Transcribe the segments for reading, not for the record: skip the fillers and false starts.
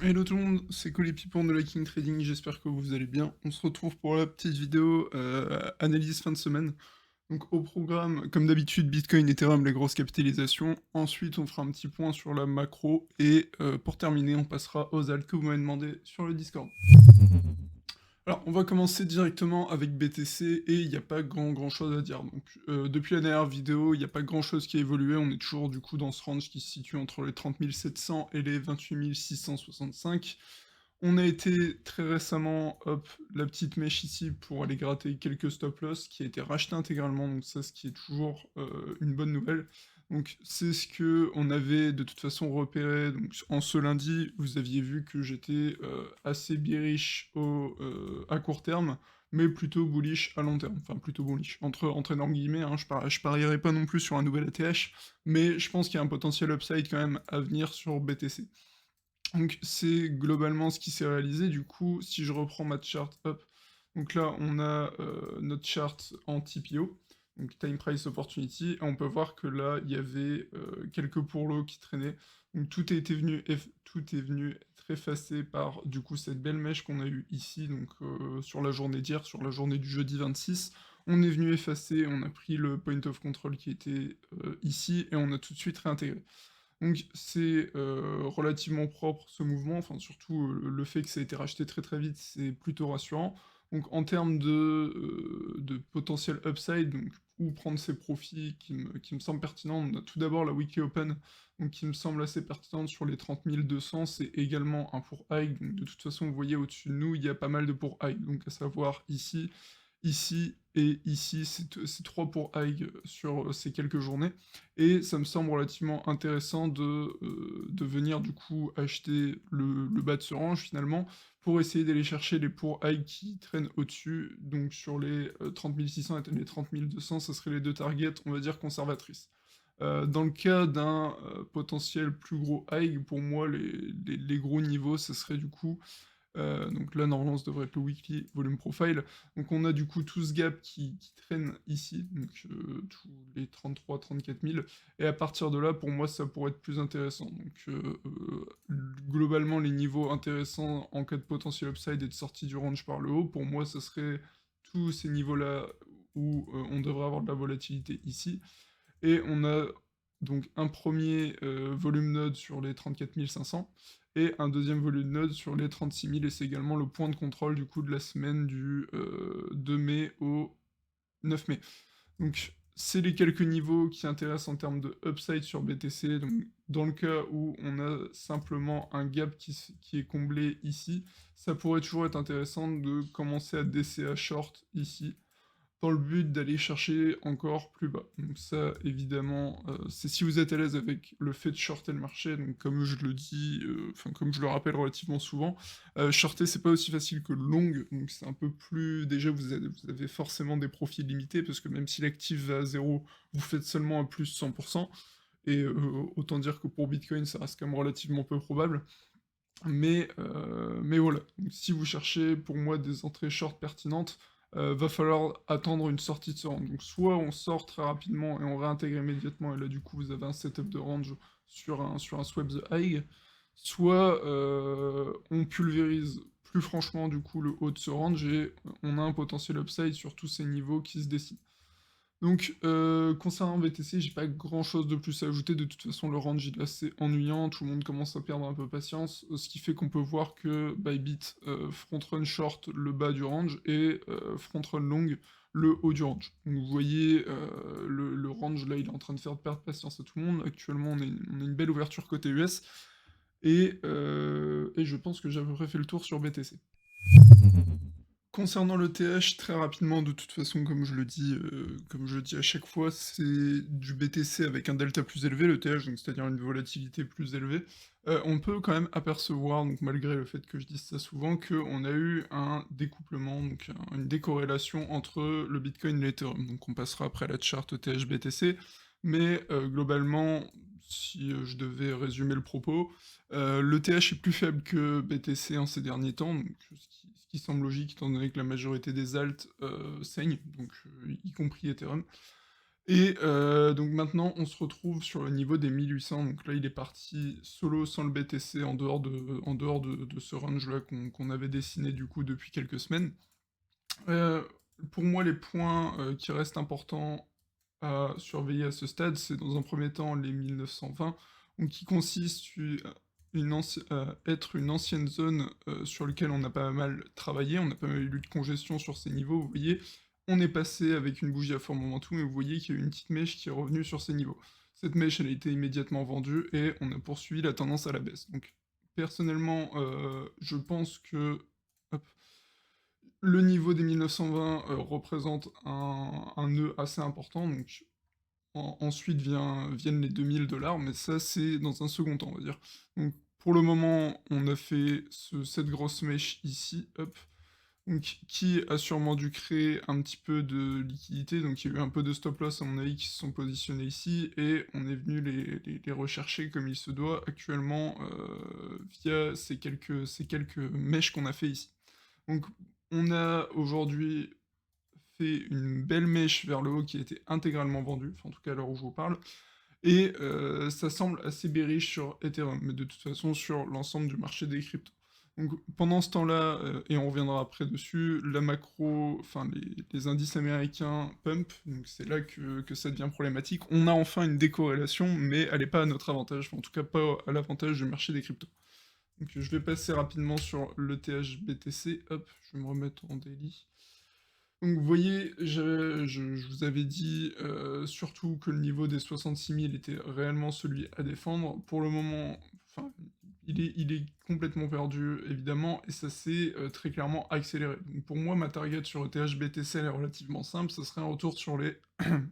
Hello tout le monde, c'est Colipipon de la King Trading, j'espère que vous allez bien. On se retrouve pour la petite vidéo analyse fin de semaine. Donc au programme, comme d'habitude, Bitcoin, Ethereum, les grosses capitalisations. Ensuite, on fera un petit point sur la macro. Et pour terminer, on passera aux alt que vous m'avez demandé sur le Discord. Alors, on va commencer directement avec BTC et il n'y a pas grand chose à dire. Donc, depuis la dernière vidéo, il n'y a pas grand chose qui a évolué. On est toujours du coup dans ce range qui se situe entre les 30 700 et les 28 665. On a été très récemment, hop, la petite mèche ici pour aller gratter quelques stop loss qui a été racheté intégralement, donc ça, ce qui est toujours une bonne nouvelle. Donc c'est ce que on avait de toute façon repéré. Donc en ce lundi, vous aviez vu que j'étais assez bearish à court terme, mais plutôt bullish à long terme. Enfin plutôt bullish entre énormes guillemets. Hein, je parierai pas non plus sur un nouvel ATH, mais je pense qu'il y a un potentiel upside quand même à venir sur BTC. Donc c'est globalement ce qui s'est réalisé. Du coup, si je reprends ma chart, hop, donc là on a notre chart en TPO, donc Time Price Opportunity, et on peut voir que là il y avait quelques pourlots qui traînaient. Donc tout est venu être effacé par du coup cette belle mèche qu'on a eue ici, donc sur la journée d'hier, sur la journée du jeudi 26. On est venu effacer, on a pris le point of control qui était ici, et on a tout de suite réintégré. Donc c'est relativement propre ce mouvement, enfin surtout le fait que ça a été racheté très très vite, c'est plutôt rassurant. Donc en termes de potentiel upside, donc où prendre ses profits qui me semble pertinent, on a tout d'abord la Weekly Open, donc qui me semble assez pertinente sur les 30 200, c'est également un pour high, donc de toute façon vous voyez au-dessus de nous, il y a pas mal de pour high, donc à savoir ici, ici et ici, c'est 3 pour high sur ces quelques journées. Et ça me semble relativement intéressant de venir du coup acheter le bas de ce range finalement pour essayer d'aller chercher les pour high qui traînent au-dessus. Donc sur les 30 600 et les 30 200, ça serait les deux targets, on va dire, conservatrices. Dans le cas d'un potentiel plus gros high, pour moi, les gros niveaux, ça serait du coup donc là, normalement, ça devrait être le weekly volume profile. Donc on a du coup tout ce gap qui traîne ici, donc tous les 33-34 000. Et à partir de là, pour moi, ça pourrait être plus intéressant. Donc globalement, les niveaux intéressants en cas de potentiel upside et de sortie du range par le haut, pour moi, ce serait tous ces niveaux-là où on devrait avoir de la volatilité ici. Et on a donc un premier volume node sur les 34 500 et un deuxième volume node sur les 36 000, et c'est également le point de contrôle du coup de la semaine du 2 mai au 9 mai. Donc c'est les quelques niveaux qui intéressent en termes de upside sur BTC. Donc dans le cas où on a simplement un gap qui est comblé ici, ça pourrait toujours être intéressant de commencer à DCA short ici dans le but d'aller chercher encore plus bas. Donc ça, évidemment, c'est si vous êtes à l'aise avec le fait de shorter le marché, donc comme je le dis, enfin comme je le rappelle relativement souvent, shorter c'est pas aussi facile que le long, donc c'est un peu plus... Déjà vous avez forcément des profits limités, parce que même si l'actif va à zéro, vous faites seulement un plus 100%, et autant dire que pour Bitcoin ça reste quand même relativement peu probable. Mais voilà, donc si vous cherchez pour moi des entrées short pertinentes, va falloir attendre une sortie de ce range. Donc soit on sort très rapidement et on réintègre immédiatement, et là du coup vous avez un setup de range sur un swap the high, soit on pulvérise plus franchement du coup le haut de ce range et on a un potentiel upside sur tous ces niveaux qui se dessinent. Donc, concernant BTC, j'ai pas grand-chose de plus à ajouter. De toute façon, le range il est assez ennuyant, tout le monde commence à perdre un peu patience, ce qui fait qu'on peut voir que Bybit front-run short le bas du range et front-run long le haut du range. Donc vous voyez, le range là, il est en train de faire perdre patience à tout le monde. Actuellement, on a une belle ouverture côté US, et je pense que j'ai à peu près fait le tour sur BTC. Concernant le TH, très rapidement, de toute façon, comme je le dis à chaque fois, c'est du BTC avec un delta plus élevé, le TH, donc c'est-à-dire une volatilité plus élevée. On peut quand même apercevoir, donc malgré le fait que je dise ça souvent, qu'on a eu un découplement, donc une décorrélation entre le Bitcoin et l'Ethereum. Donc on passera après à la charte TH BTC, mais globalement, si je devais résumer le propos, le TH est plus faible que BTC en ces derniers temps, donc ce qui semble logique étant donné que la majorité des alts saignent, donc y compris Ethereum. Et donc maintenant, on se retrouve sur le niveau des 1800, donc là, il est parti solo sans le BTC en dehors de ce range-là qu'on avait dessiné, du coup, depuis quelques semaines. Heu, pour moi, les points, qui restent importants à surveiller à ce stade, c'est dans un premier temps les 1920, donc qui consiste être une ancienne zone, sur lequel on a pas mal travaillé, on a pas mal eu de congestion sur ces niveaux, vous voyez? On est passé avec une bougie à fort momentum et vous voyez qu'il y a eu une petite mèche qui est revenue sur ces niveaux. Cette mèche, elle a été immédiatement vendue et on a poursuivi la tendance à la baisse. Donc personnellement, je pense que hop, le niveau des 1920, représente un nœud assez important, donc ensuite viennent les 2 000 $, mais ça, c'est dans un second temps, on va dire. Donc pour le moment, on a fait cette grosse mèche ici, hop, donc qui a sûrement dû créer un petit peu de liquidité, donc il y a eu un peu de stop loss à mon avis qui se sont positionnés ici, et on est venu les rechercher comme il se doit actuellement, via ces quelques mèches qu'on a fait ici. Donc on a aujourd'hui fait une belle mèche vers le haut qui a été intégralement vendue, enfin en tout cas à l'heure où je vous parle, et ça semble assez bearish sur Ethereum, mais de toute façon sur l'ensemble du marché des cryptos. Donc pendant ce temps-là, et on reviendra après dessus, la macro, enfin les indices américains pump, donc c'est là que ça devient problématique. On a enfin une décorrélation, mais elle n'est pas à notre avantage, enfin, en tout cas pas à l'avantage du marché des cryptos. Donc je vais passer rapidement sur le THBTC, hop, je vais me remettre en daily. Donc vous voyez, je vous avais dit, surtout que le niveau des 66 000 était réellement celui à défendre. Pour le moment, enfin, il est complètement perdu évidemment et ça s'est, très clairement accéléré. Donc pour moi, ma target sur ETH-BTC elle est relativement simple, ça serait un retour sur les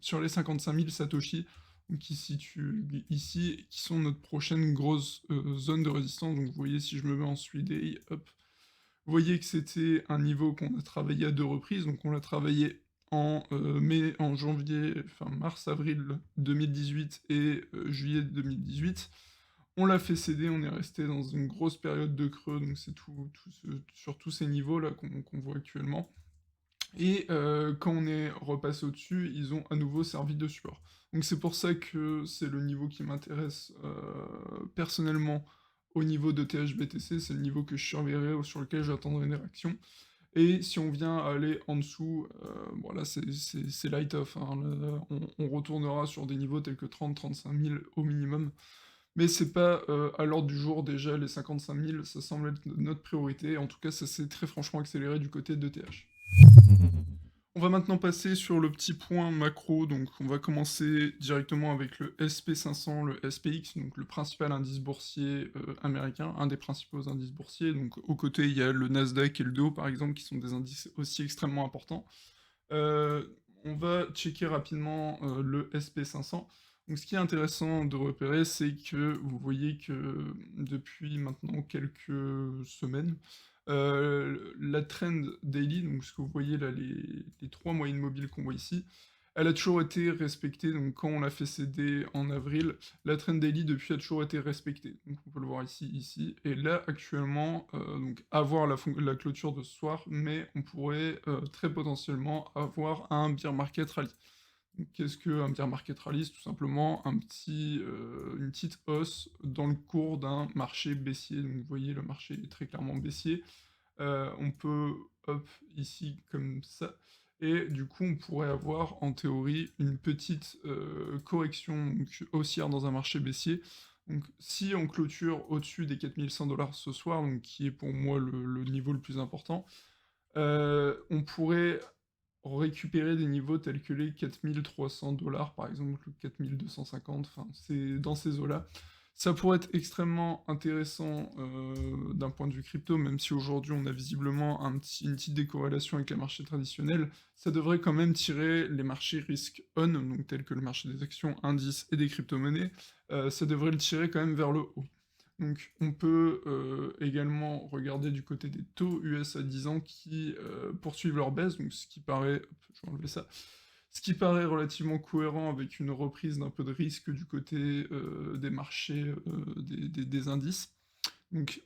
sur les 55 000 satoshi, donc qui se situent ici, qui sont notre prochaine grosse, zone de résistance. Donc vous voyez, si je me mets en suivi day, hop, vous voyez que c'était un niveau qu'on a travaillé à 2 reprises, donc on l'a travaillé en janvier, enfin mars-avril 2018 et juillet 2018. On l'a fait céder, on est resté dans une grosse période de creux, donc c'est sur tous ces niveaux-là qu'on voit actuellement. Et quand on est repassé au-dessus, ils ont à nouveau servi de support. Donc c'est pour ça que c'est le niveau qui m'intéresse personnellement au niveau de THBTC, c'est le niveau que je surveillerai ou sur lequel j'attendrai une réaction. Et si on vient aller en dessous, bon là c'est light off, hein, là, on retournera sur des niveaux tels que 30-35 000 au minimum. Mais c'est pas à l'ordre du jour déjà, les 55 000, ça semble être notre priorité. En tout cas, ça s'est très franchement accéléré du côté de TH. On va maintenant passer sur le petit point macro, donc on va commencer directement avec le SP500, le SPX, donc le principal indice boursier américain, un des principaux indices boursiers. Donc aux côtés, il y a le Nasdaq et le Dow par exemple, qui sont des indices aussi extrêmement importants. Euh, on va checker rapidement le SP500. Donc ce qui est intéressant de repérer, c'est que vous voyez que depuis maintenant quelques semaines, la trend daily, donc ce que vous voyez là, les trois moyennes mobiles qu'on voit ici, elle a toujours été respectée. Donc quand on l'a fait céder en avril, la trend daily depuis a toujours été respectée. Donc on peut le voir ici. Et là actuellement, donc avoir la clôture de ce soir, mais on pourrait très potentiellement avoir un bear market rally. Qu'est-ce qu'un bear market rally? C'est tout simplement une petite hausse dans le cours d'un marché baissier. Donc vous voyez, le marché est très clairement baissier. On peut, hop, ici, comme ça. Et du coup, on pourrait avoir, en théorie, une petite correction donc, haussière dans un marché baissier. Donc si on clôture au-dessus des 4100 $ ce soir, donc qui est pour moi le niveau le plus important, on pourrait récupérer des niveaux tels que les 4300 $ par exemple, 4250, enfin c'est dans ces eaux-là. Ça pourrait être extrêmement intéressant d'un point de vue crypto, même si aujourd'hui on a visiblement une petite décorrélation avec les marchés traditionnels, ça devrait quand même tirer les marchés risk on, donc tels que le marché des actions, indices et des crypto-monnaies, ça devrait le tirer quand même vers le haut. Donc on peut également regarder du côté des taux US à 10 ans qui poursuivent leur baisse, donc ce qui paraît, hop, je vais enlever ça, ce qui paraît relativement cohérent avec une reprise d'un peu de risque du côté des marchés, des indices. Donc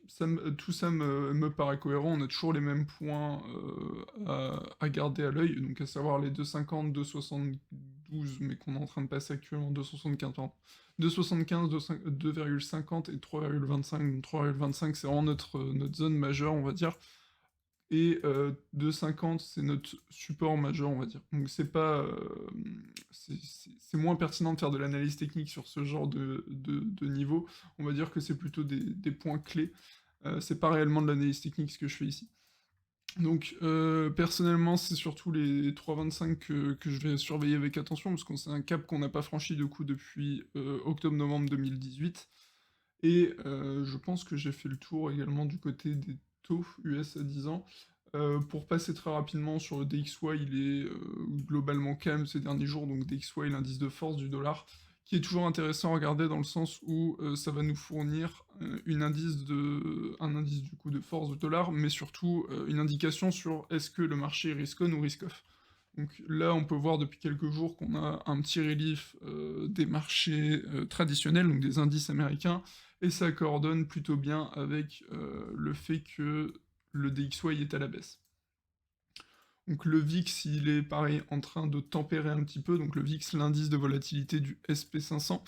tout ça me paraît cohérent, on a toujours les mêmes points à garder à l'œil, donc à savoir les 2,50, 2,12, mais qu'on est en train de passer actuellement, 2,75 pardon. 2,75, 2,50 et 3,25. Donc 3,25 c'est vraiment notre zone majeure, on va dire. Et 2,50 c'est notre support majeur, on va dire. Donc c'est pas, c'est moins pertinent de faire de l'analyse technique sur ce genre de niveau. On va dire que c'est plutôt des points clés. C'est pas réellement de l'analyse technique ce que je fais ici. Donc personnellement, c'est surtout les 3,25 que je vais surveiller avec attention, parce que c'est un cap qu'on n'a pas franchi du coup depuis octobre-novembre 2018. Et je pense que j'ai fait le tour également du côté des taux US à 10 ans. Pour passer très rapidement sur le DXY, il est globalement calme ces derniers jours, donc DXY, l'indice de force du dollar, qui est toujours intéressant à regarder dans le sens où ça va nous fournir un indice du coup de force du dollar, mais surtout une indication sur est-ce que le marché est risk-on ou risk-off. Donc là, on peut voir depuis quelques jours qu'on a un petit relief des marchés traditionnels, donc des indices américains, et ça coordonne plutôt bien avec le fait que le DXY est à la baisse. Donc le VIX, il est pareil en train de tempérer un petit peu, donc le VIX, l'indice de volatilité du SP500,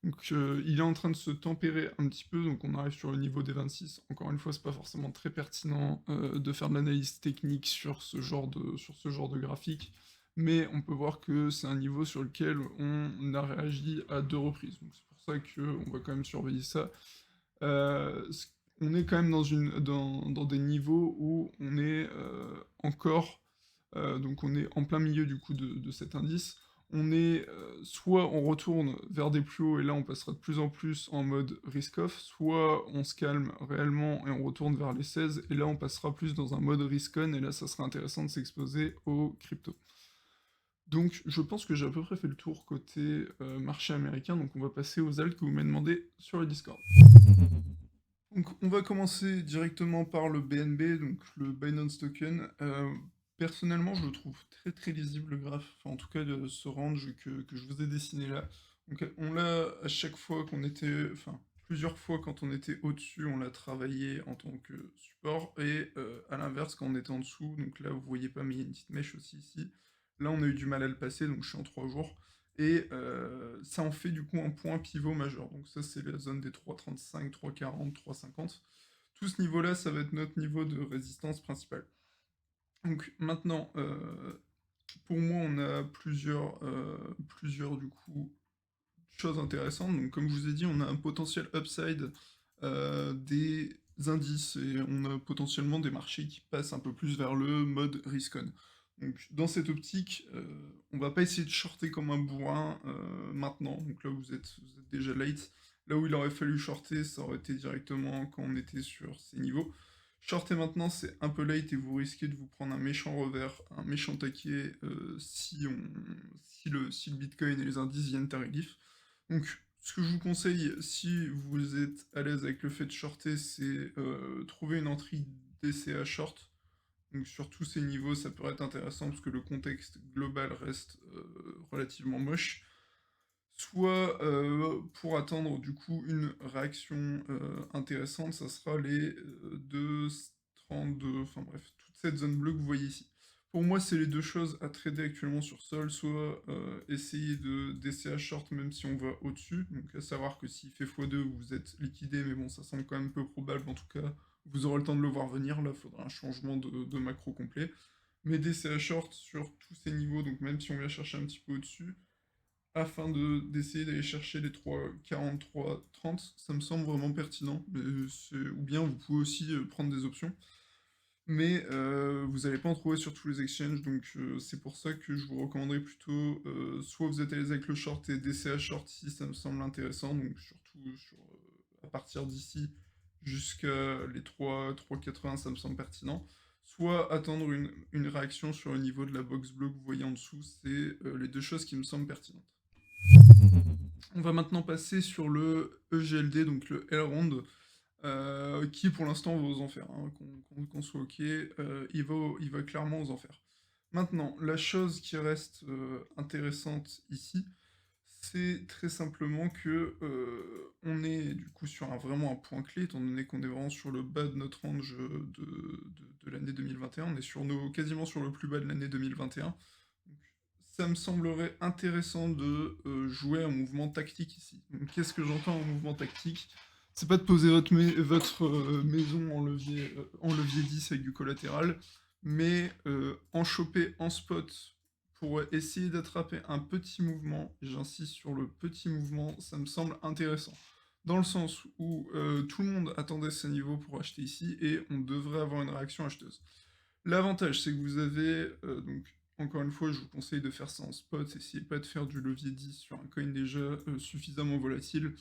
donc il est en train de se tempérer un petit peu, donc on arrive sur le niveau des 26. Encore une fois, c'est pas forcément très pertinent de faire de l'analyse technique sur ce genre de graphique, mais on peut voir que c'est un niveau sur lequel on a réagi à 2 reprises. Donc c'est pour ça qu'on va quand même surveiller ça. On est quand même dans des niveaux où on est encore, donc on est en plein milieu du coup de cet indice. On est soit on retourne vers des plus hauts et là on passera de plus en plus en mode risk-off, soit on se calme réellement et on retourne vers les 16 et là on passera plus dans un mode risk-on et là ça sera intéressant de s'exposer aux cryptos. Donc je pense que j'ai à peu près fait le tour côté marché américain, donc on va passer aux alts que vous m'avez demandé sur le Discord. Donc on va commencer directement par le BNB, donc le Binance Token. Personnellement, je le trouve très très lisible le graphe, enfin en tout cas ce range que je vous ai dessiné là. Donc on l'a à chaque fois qu'on était, enfin plusieurs fois quand on était au-dessus, on l'a travaillé en tant que support, et à l'inverse quand on était en dessous, donc là vous voyez pas mais il y a une petite mèche aussi ici. Là on a eu du mal à le passer, donc je suis en 3 jours. Et ça en fait du coup un point pivot majeur. Donc ça c'est la zone des 3,35, 3,40, 3,50. Tout ce niveau-là, ça va être notre niveau de résistance principale. Donc maintenant, pour moi, on a plusieurs du coup choses intéressantes. Donc comme je vous ai dit, on a un potentiel upside des indices et on a potentiellement des marchés qui passent un peu plus vers le mode risk-on. Donc dans cette optique, on va pas essayer de shorter comme un bourrin maintenant. Donc là vous êtes déjà late. Là où il aurait fallu shorter, ça aurait été directement quand on était sur ces niveaux. Shorter maintenant, c'est un peu late et vous risquez de vous prendre un méchant revers, un méchant taquet si le Bitcoin et les indices viennent à relief. Donc, ce que je vous conseille, si vous êtes à l'aise avec le fait de shorter, c'est trouver une entrée DCA short. Donc, sur tous ces niveaux, ça pourrait être intéressant parce que le contexte global reste relativement moche. Soit pour attendre du coup une réaction intéressante, ça sera les 2,32, enfin bref, toute cette zone bleue que vous voyez ici. Pour moi, c'est les deux choses à trader actuellement sur Sol, soit essayer de DCA short même si on va au-dessus, donc à savoir que s'il fait x2, vous êtes liquidé, mais bon, ça semble quand même peu probable, en tout cas, vous aurez le temps de le voir venir, là, il faudra un changement de macro complet. Mais DCA short sur tous ces niveaux, donc même si on vient chercher un petit peu au-dessus, afin d'essayer d'aller chercher les 3,43, 30, ça me semble vraiment pertinent. Ou bien vous pouvez aussi prendre des options, mais vous n'allez pas en trouver sur tous les exchanges, donc c'est pour ça que je vous recommanderais plutôt, soit vous êtes à l'aise avec le short et DCA short ici, ça me semble intéressant, donc surtout à partir d'ici jusqu'à les 3,80, ça me semble pertinent. Soit attendre une réaction sur le niveau de la box bleue que vous voyez en dessous, c'est les deux choses qui me semblent pertinentes. On va maintenant passer sur le EGLD, donc le Elrond, qui pour l'instant va aux enfers, hein, qu'on soit ok, il va clairement aux enfers. Maintenant, la chose qui reste intéressante ici, c'est très simplement que on est du coup sur vraiment un point clé, étant donné qu'on est vraiment sur le bas de notre range de l'année 2021, on est quasiment sur le plus bas de l'année 2021. Donc, ça me semblerait intéressant de jouer un mouvement tactique ici. Donc, qu'est-ce que j'entends en mouvement tactique? C'est pas de poser votre maison en levier 10 avec du collatéral, mais en choper en spot pour essayer d'attraper un petit mouvement. J'insiste sur le petit mouvement, ça me semble intéressant. Dans le sens où tout le monde attendait ce niveau pour acheter ici et on devrait avoir une réaction acheteuse. L'avantage, c'est que vous avez, donc, encore une fois, je vous conseille de faire ça en spot, essayez pas de faire du levier 10 sur un coin déjà suffisamment volatile.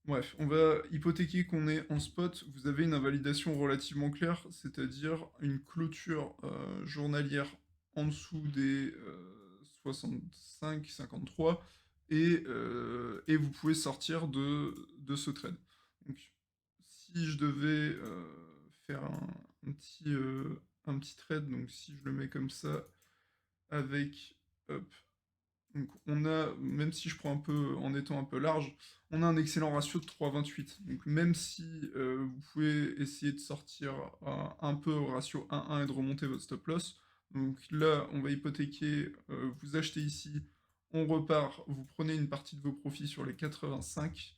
Bref, on va hypothéquer qu'on est en spot, vous avez une invalidation relativement claire, c'est-à-dire une clôture journalière en dessous des 65-53, et vous pouvez sortir de ce trade. Donc, si je devais faire un petit trade, donc si je le mets comme ça, avec, hop, donc on a, même si je prends un peu, en étant un peu large, on a un excellent ratio de 3,28. Donc même si vous pouvez essayer de sortir un peu au ratio 1,1 et de remonter votre stop loss, donc là on va hypothéquer, vous achetez ici, on repart, vous prenez une partie de vos profits sur les 85,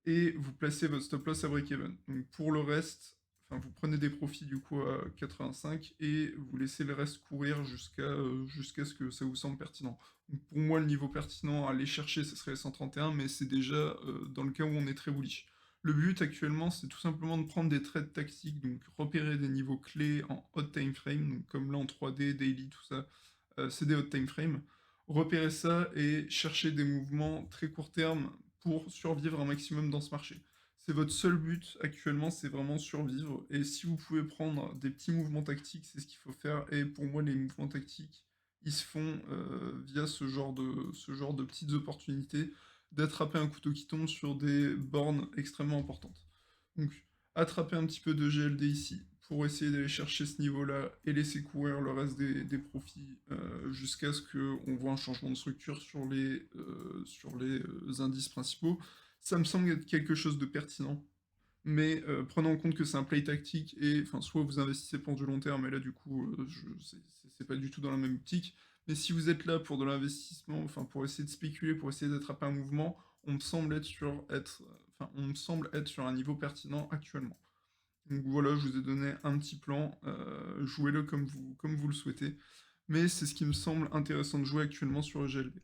et vous placez votre stop loss à break-even. Donc pour le reste, enfin vous prenez des profits du coup à 85 et vous laissez le reste courir jusqu'à ce que ça vous semble pertinent. Donc pour moi le niveau pertinent à aller chercher ce serait les 131, mais c'est déjà dans le cas où on est très bullish. Le but actuellement c'est tout simplement de prendre des trades tactiques, donc repérer des niveaux clés en hot time frame, donc comme là en 3D, daily, tout ça, c'est des hot time frame. Repérer ça et chercher des mouvements très court terme pour survivre un maximum dans ce marché. C'est votre seul but actuellement, c'est vraiment survivre. Et si vous pouvez prendre des petits mouvements tactiques, c'est ce qu'il faut faire. Et pour moi, les mouvements tactiques, ils se font via ce genre de petites opportunités d'attraper un couteau qui tombe sur des bornes extrêmement importantes. Donc, attraper un petit peu de GLD ici pour essayer d'aller chercher ce niveau-là et laisser courir le reste des profits jusqu'à ce qu'on voit un changement de structure sur les indices principaux. Ça me semble être quelque chose de pertinent, mais prenez en compte que c'est un play tactique et enfin soit vous investissez pour du long terme et là du coup c'est pas du tout dans la même optique. Mais si vous êtes là pour de l'investissement, enfin pour essayer de spéculer, pour essayer d'attraper un mouvement, on me semble être sur un niveau pertinent actuellement. Donc voilà, je vous ai donné un petit plan, jouez-le comme vous le souhaitez, mais c'est ce qui me semble intéressant de jouer actuellement sur le GLD.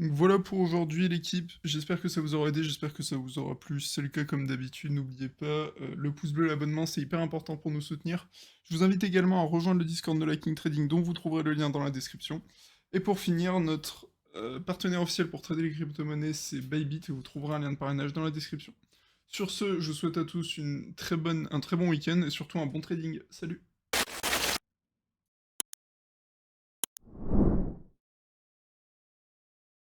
Donc voilà pour aujourd'hui l'équipe, j'espère que ça vous aura aidé, j'espère que ça vous aura plu, si c'est le cas comme d'habitude, n'oubliez pas, le pouce bleu, l'abonnement, c'est hyper important pour nous soutenir. Je vous invite également à rejoindre le Discord de la King Trading dont vous trouverez le lien dans la description. Et pour finir, notre partenaire officiel pour trader les crypto-monnaies, c'est Bybit, et vous trouverez un lien de parrainage dans la description. Sur ce, je vous souhaite à tous un très bon week-end, et surtout un bon trading. Salut!